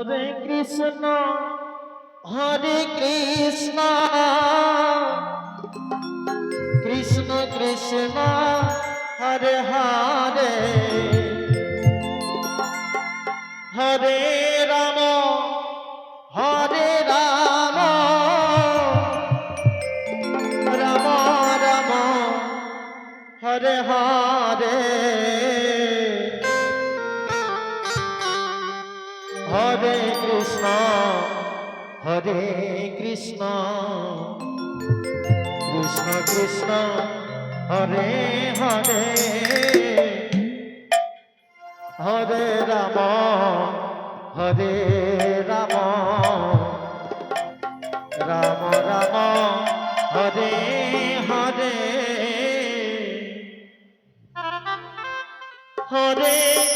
Hare Krishna Hare Krishna Krishna Krishna Hare Hare Hare Ram Hare Ram Ram Ram Hare Hare Hare Krishna Krishna Krishna Hare Hare Hare Ram Ram Ram Ram Hare Hare Hare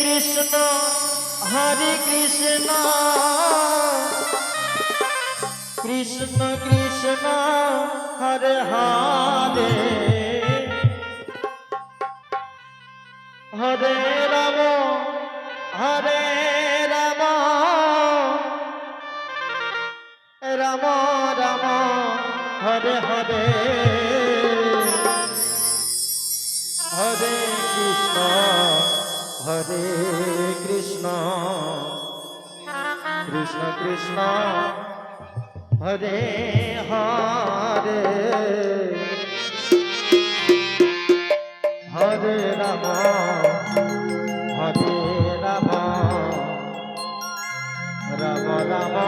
Krishna Krishna Krishna Hare Hare Hare Ram Ram Ram Hare Hare Hare Krishna Krishna Krishna Hare Hare Hare Ram Ram Ram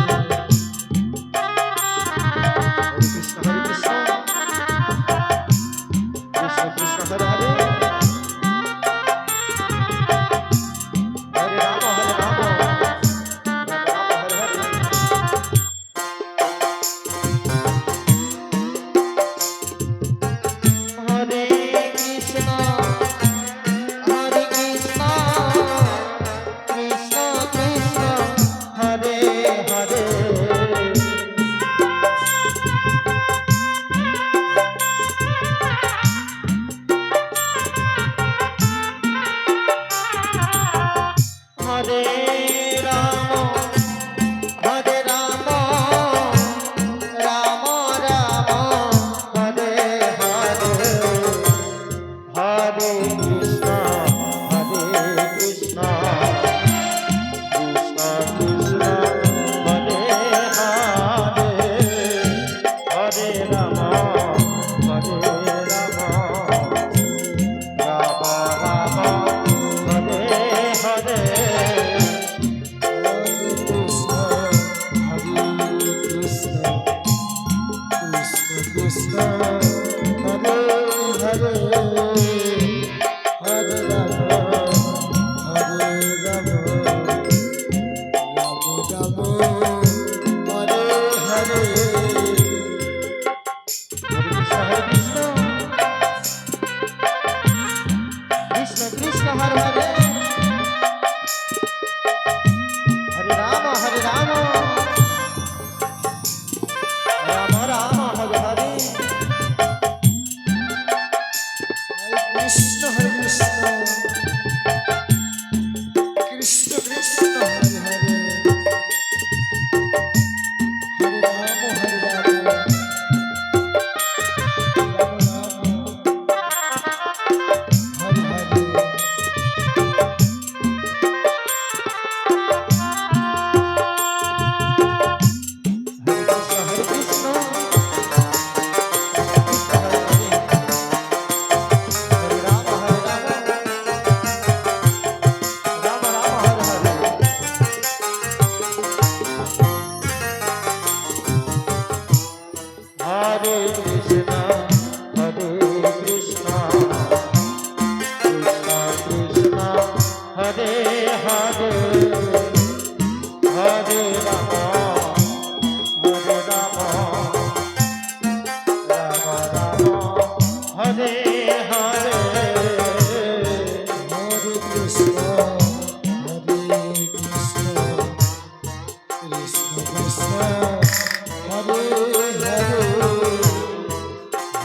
Hare Hare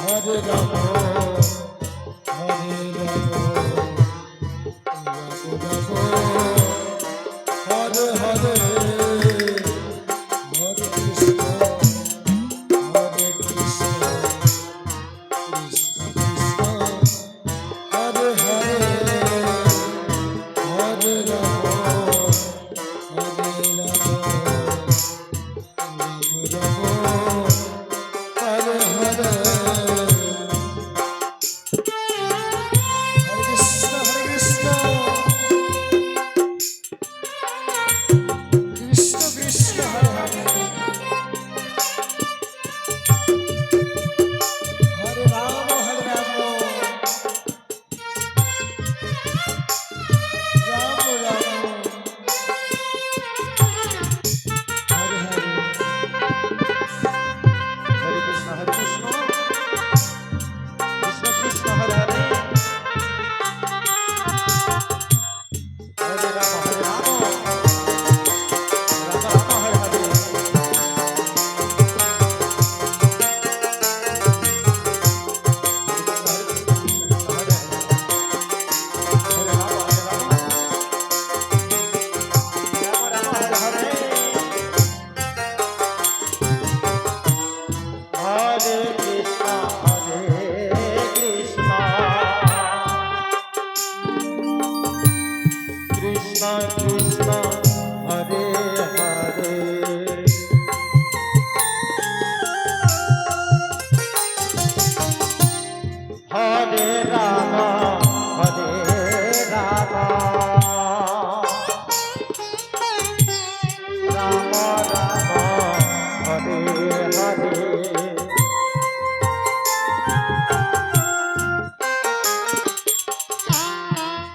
Hare Ram Hare Ram Ram Ram Hare Hare Hare Krishna Krishna Krishna Hare Hare Hare Ram Hare Ram Ram Ram Hare Hare Hare Krishna Krishna Krishna Hare Hare Hare Ram Hare Ram Ram Ram Hare Hare Hare Krishna Krishna Krishna Hare Hare Hare Ram Hare Ram Ram Ram Hare Hare Krishna Krishna Hare Hare Hare Rama Hare Rama Rama Rama Hare Hare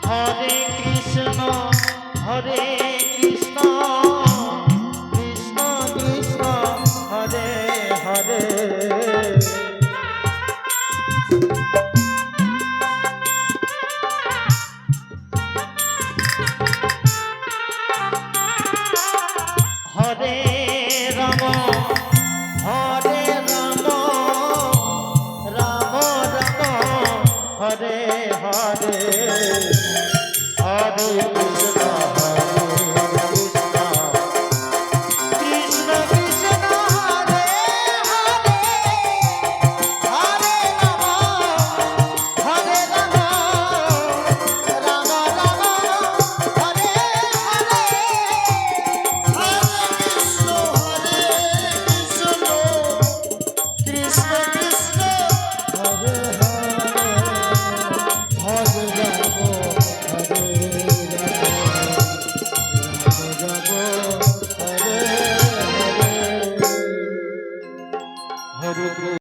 Hare Krishna Hare Krishna Krishna Krishna Hare Hare Hare Rama Hare Rama Rama Rama Hare Hare Hare